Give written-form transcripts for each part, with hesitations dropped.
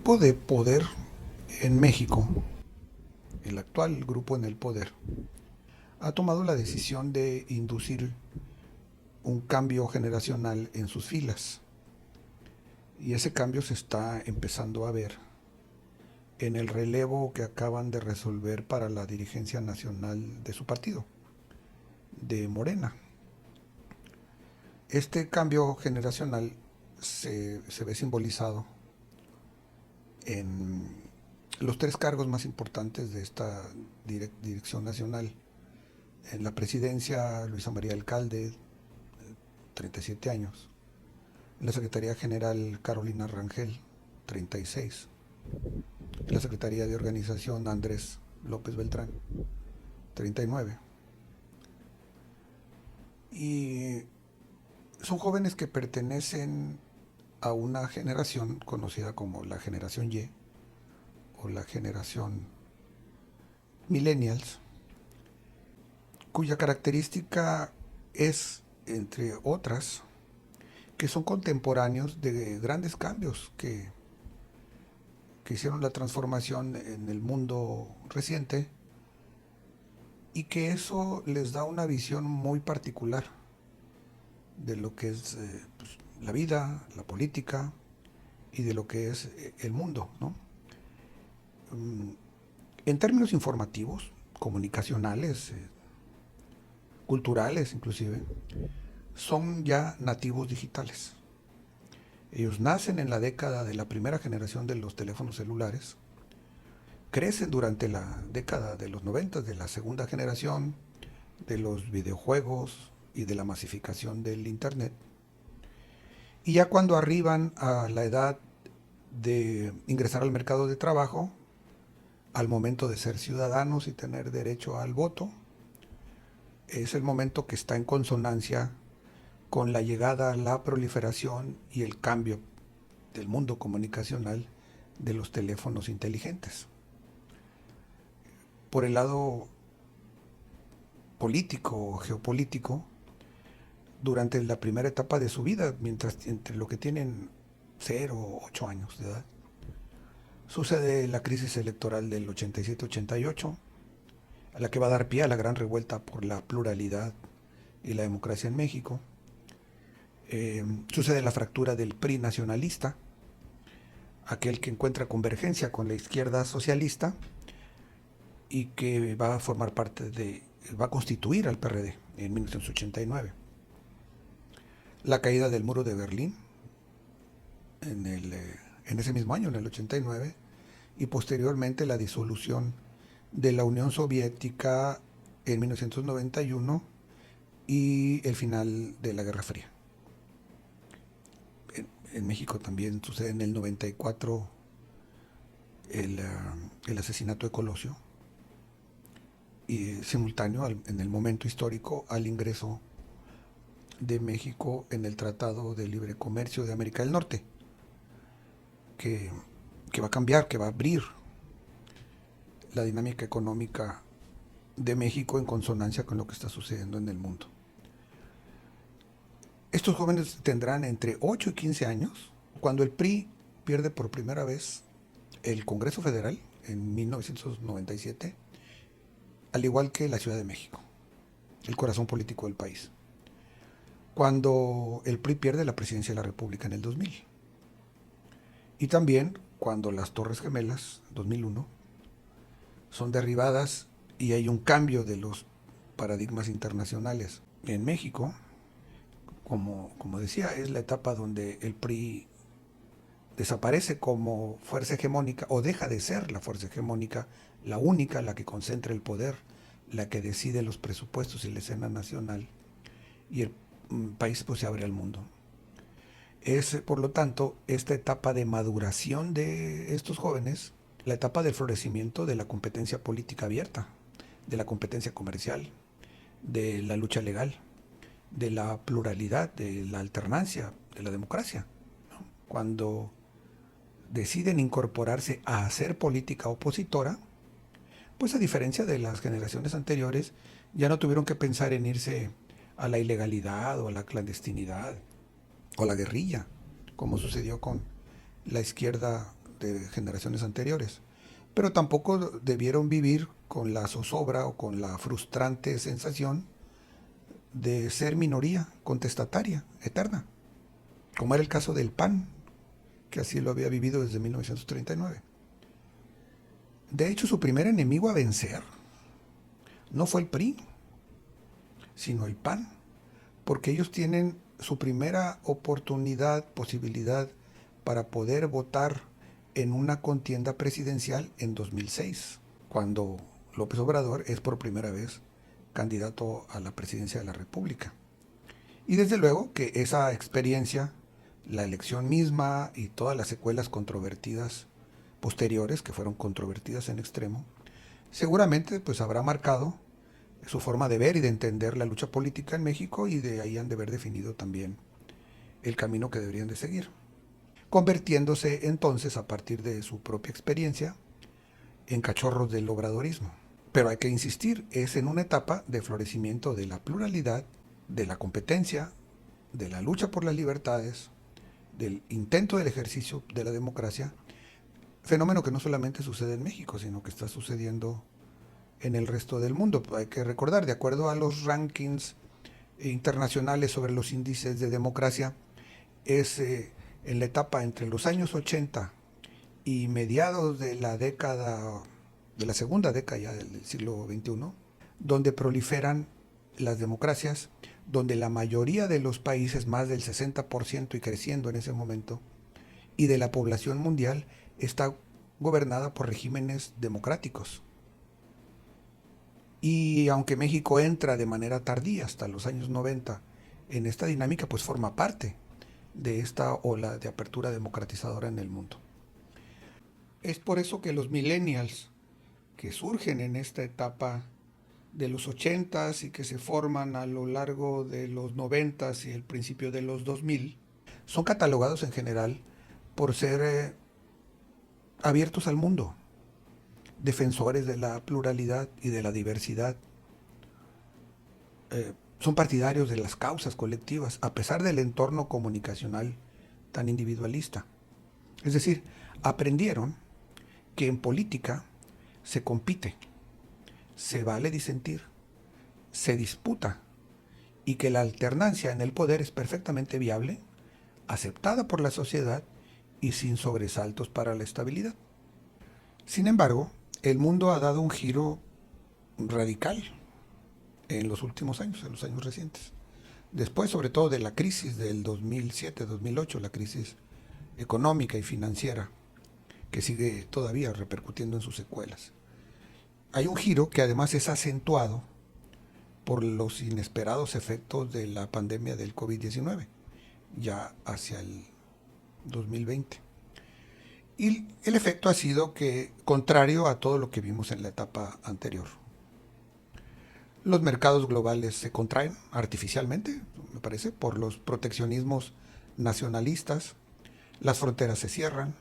grupo de poder en México, el actual grupo en el poder, ha tomado la decisión de inducir un cambio generacional en sus filas. Y ese cambio se está empezando a ver en el relevo que acaban de resolver para la dirigencia nacional de su partido, de Morena. Este cambio generacional se ve simbolizado en los tres cargos más importantes de esta dirección nacional. En la presidencia, Luisa María Alcalde, 37 años. En la Secretaría General, Carolina Rangel, 36. En la Secretaría de Organización, Andrés López Beltrán, 39. Y son jóvenes que pertenecen a una generación conocida como la generación Y o la generación millennials, cuya característica es, entre otras, que son contemporáneos de grandes cambios que hicieron la transformación en el mundo reciente y que eso les da una visión muy particular de lo que es pues, la vida, la política y de lo que es el mundo, ¿no? En términos informativos, comunicacionales, culturales inclusive, son ya nativos digitales. Ellos nacen en la década de la primera generación de los teléfonos celulares, crecen durante la década de los 90 de la segunda generación, de los videojuegos y de la masificación del Internet. Y ya cuando arriban a la edad de ingresar al mercado de trabajo, al momento de ser ciudadanos y tener derecho al voto, es el momento que está en consonancia con la llegada, la proliferación y el cambio del mundo comunicacional de los teléfonos inteligentes. Por el lado político o geopolítico, durante la primera etapa de su vida, mientras entre lo que tienen 0 o 8 años de edad, sucede la crisis electoral del 87-88, a la que va a dar pie a la gran revuelta por la pluralidad y la democracia en México. Sucede la fractura del PRI nacionalista, aquel que encuentra convergencia con la izquierda socialista y que va a formar parte va a constituir al PRD en 1989. La caída del muro de Berlín en ese mismo año, en el 89, y posteriormente la disolución de la Unión Soviética en 1991 y el final de la Guerra Fría. En México también sucede en el 94 el asesinato de Colosio y simultáneo en el momento histórico al ingreso de México en el Tratado de Libre Comercio de América del Norte, que va a cambiar, que va a abrir la dinámica económica de México en consonancia con lo que está sucediendo en el mundo. Estos jóvenes tendrán entre 8 y 15 años cuando el PRI pierde por primera vez el Congreso Federal en 1997, al igual que la Ciudad de México, el corazón político del país. Cuando el PRI pierde la presidencia de la República en el 2000. Y también cuando las Torres Gemelas, 2001, son derribadas y hay un cambio de los paradigmas internacionales. En México, como decía, es la etapa donde el PRI desaparece como fuerza hegemónica o deja de ser la fuerza hegemónica, la única, la que concentra el poder, la que decide los presupuestos y la escena nacional, y el país pues se abre al mundo. Es, por lo tanto, esta etapa de maduración de estos jóvenes, la etapa del florecimiento de la competencia política abierta, de la competencia comercial, de la lucha legal, de la pluralidad, de la alternancia, de la democracia, ¿no? Cuando deciden incorporarse a hacer política opositora, pues a diferencia de las generaciones anteriores, ya no tuvieron que pensar en irse a la ilegalidad o a la clandestinidad o a la guerrilla, como sucedió con la izquierda de generaciones anteriores, pero tampoco debieron vivir con la zozobra o con la frustrante sensación de ser minoría contestataria eterna, como era el caso del PAN, que así lo había vivido desde 1939. De hecho, su primer enemigo a vencer no fue el PRI, sino el PAN, porque ellos tienen su primera oportunidad, posibilidad para poder votar en una contienda presidencial en 2006, cuando López Obrador es por primera vez candidato a la presidencia de la República. Y desde luego que esa experiencia, la elección misma y todas las secuelas controvertidas posteriores, que fueron controvertidas en extremo, seguramente pues habrá marcado su forma de ver y de entender la lucha política en México, y de ahí han de haber definido también el camino que deberían de seguir, convirtiéndose entonces a partir de su propia experiencia en cachorros del obradorismo. Pero hay que insistir, es en una etapa de florecimiento de la pluralidad, de la competencia, de la lucha por las libertades, del intento del ejercicio de la democracia, fenómeno que no solamente sucede en México, sino que está sucediendo en el resto del mundo. Hay que recordar, de acuerdo a los rankings internacionales sobre los índices de democracia, es en la etapa entre los años 80 y mediados de la década, de la segunda década ya del siglo XXI, donde proliferan las democracias, donde la mayoría de los países, más del 60% y creciendo en ese momento, y de la población mundial está gobernada por regímenes democráticos. Y aunque México entra de manera tardía, hasta los años 90, en esta dinámica, pues forma parte de esta ola de apertura democratizadora en el mundo. Es por eso que los millennials, que surgen en esta etapa de los 80s y que se forman a lo largo de los 90s y el principio de los 2000, son catalogados en general por ser abiertos al mundo, defensores de la pluralidad y de la diversidad. Son partidarios de las causas colectivas, a pesar del entorno comunicacional tan individualista. Es decir, aprendieron que en política se compite, se vale disentir, se disputa, y que la alternancia en el poder es perfectamente viable, aceptada por la sociedad y sin sobresaltos para la estabilidad. Sin embargo, el mundo ha dado un giro radical en los últimos años, en los años recientes. Después, sobre todo, de la crisis del 2007-2008, la crisis económica y financiera, que sigue todavía repercutiendo en sus secuelas. Hay un giro que además es acentuado por los inesperados efectos de la pandemia del COVID-19, ya hacia el 2020. Y el efecto ha sido que, contrario a todo lo que vimos en la etapa anterior, los mercados globales se contraen artificialmente, me parece, por los proteccionismos nacionalistas, las fronteras se cierran,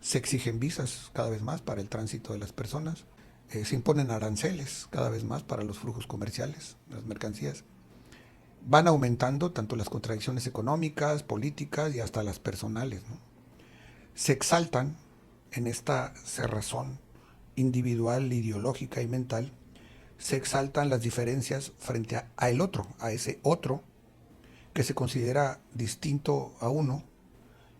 se exigen visas cada vez más para el tránsito de las personas, se imponen aranceles cada vez más para los flujos comerciales, las mercancías. Van aumentando tanto las contradicciones económicas, políticas y hasta las personales, ¿no? Se exaltan en esta cerrazón individual, ideológica y mental, se exaltan las diferencias frente a el otro, a ese otro que se considera distinto a uno,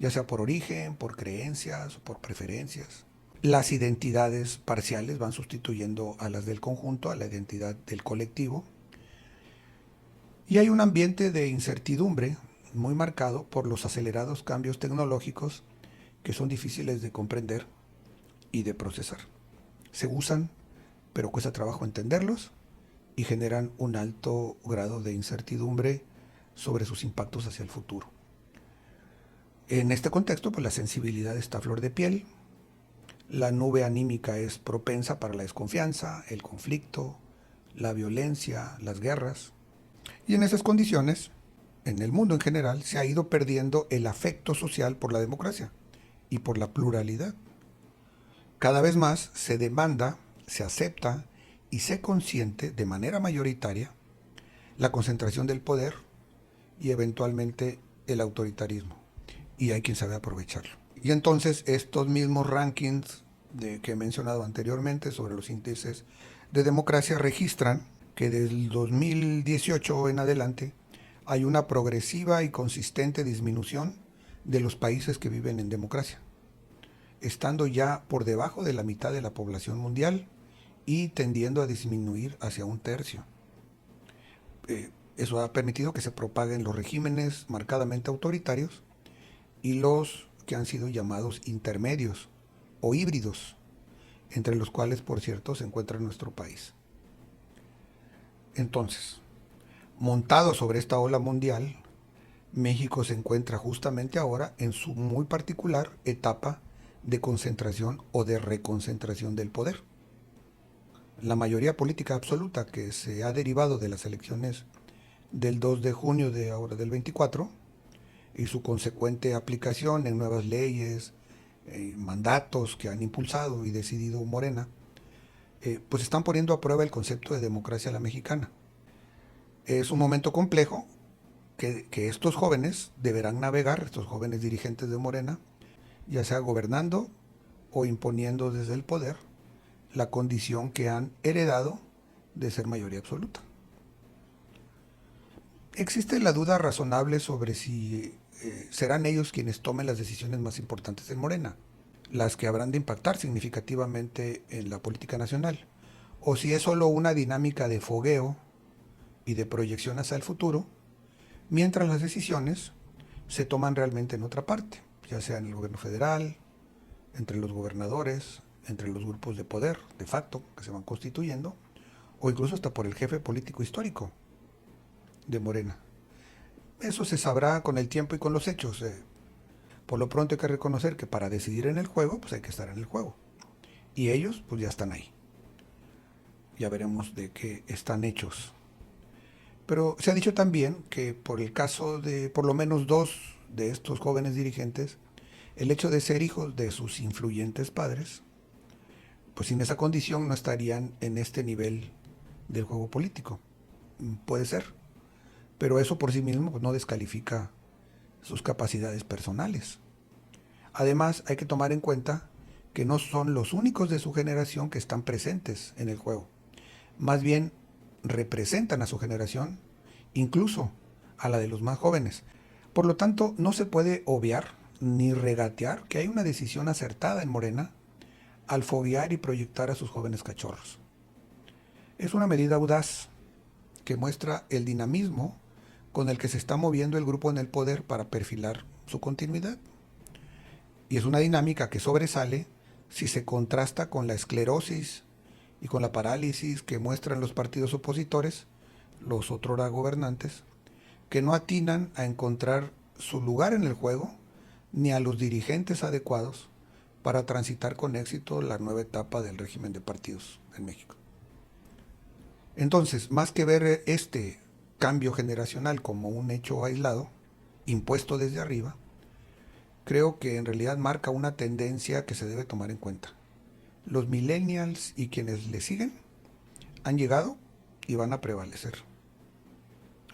ya sea por origen, por creencias o por preferencias. Las identidades parciales van sustituyendo a las del conjunto, a la identidad del colectivo. Y hay un ambiente de incertidumbre muy marcado por los acelerados cambios tecnológicos que son difíciles de comprender y de procesar. Se usan, pero cuesta trabajo entenderlos y generan un alto grado de incertidumbre sobre sus impactos hacia el futuro. En este contexto, pues la sensibilidad está a flor de piel, la nube anímica es propensa para la desconfianza, el conflicto, la violencia, las guerras. Y en esas condiciones, en el mundo en general, se ha ido perdiendo el afecto social por la democracia y por la pluralidad. Cada vez más se demanda, se acepta y se consiente de manera mayoritaria la concentración del poder y eventualmente el autoritarismo. Y hay quien sabe aprovecharlo. Y entonces estos mismos rankings que he mencionado anteriormente sobre los índices de democracia registran que desde el 2018 en adelante hay una progresiva y consistente disminución de los países que viven en democracia, estando ya por debajo de la mitad de la población mundial y tendiendo a disminuir hacia un tercio. Eso ha permitido que se propaguen los regímenes marcadamente autoritarios y los que han sido llamados intermedios o híbridos, entre los cuales, por cierto, se encuentra nuestro país. Entonces, montado sobre esta ola mundial, México se encuentra justamente ahora en su muy particular etapa de concentración o de reconcentración del poder. La mayoría política absoluta que se ha derivado de las elecciones del 2 de junio de ahora del 24 y su consecuente aplicación en nuevas leyes, mandatos que han impulsado y decidido Morena, pues están poniendo a prueba el concepto de democracia a la mexicana. Es un momento complejo que estos jóvenes deberán navegar, estos jóvenes dirigentes de Morena, ya sea gobernando o imponiendo desde el poder la condición que han heredado de ser mayoría absoluta. Existe la duda razonable sobre si serán ellos quienes tomen las decisiones más importantes en Morena, las que habrán de impactar significativamente en la política nacional, o si es solo una dinámica de fogueo y de proyección hacia el futuro, mientras las decisiones se toman realmente en otra parte, ya sea en el gobierno federal, entre los gobernadores, entre los grupos de poder de facto que se van constituyendo, o incluso hasta por el jefe político histórico de Morena. Eso se sabrá con el tiempo y con los hechos. Por lo pronto hay que reconocer que para decidir en el juego, pues hay que estar en el juego. Y ellos, pues ya están ahí. Ya veremos de qué están hechos. Pero se ha dicho también que por el caso de por lo menos dos de estos jóvenes dirigentes, el hecho de ser hijos de sus influyentes padres, pues sin esa condición no estarían en este nivel del juego político. Puede ser. Pero eso por sí mismo pues, no descalifica sus capacidades personales. Además, hay que tomar en cuenta que no son los únicos de su generación que están presentes en el juego. Más bien, representan a su generación, incluso a la de los más jóvenes. Por lo tanto, no se puede obviar ni regatear que hay una decisión acertada en Morena al foguear y proyectar a sus jóvenes cachorros. Es una medida audaz que muestra el dinamismo con el que se está moviendo el grupo en el poder para perfilar su continuidad. Y es una dinámica que sobresale si se contrasta con la esclerosis y con la parálisis que muestran los partidos opositores, los otrora gobernantes, que no atinan a encontrar su lugar en el juego ni a los dirigentes adecuados para transitar con éxito la nueva etapa del régimen de partidos en México. Entonces, más que ver este cambio generacional como un hecho aislado, impuesto desde arriba, creo que en realidad marca una tendencia que se debe tomar en cuenta. Los millennials y quienes le siguen han llegado y van a prevalecer.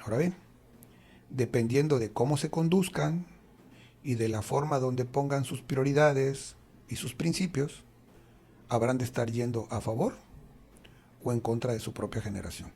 Ahora bien, dependiendo de cómo se conduzcan y de la forma donde pongan sus prioridades y sus principios, habrán de estar yendo a favor o en contra de su propia generación.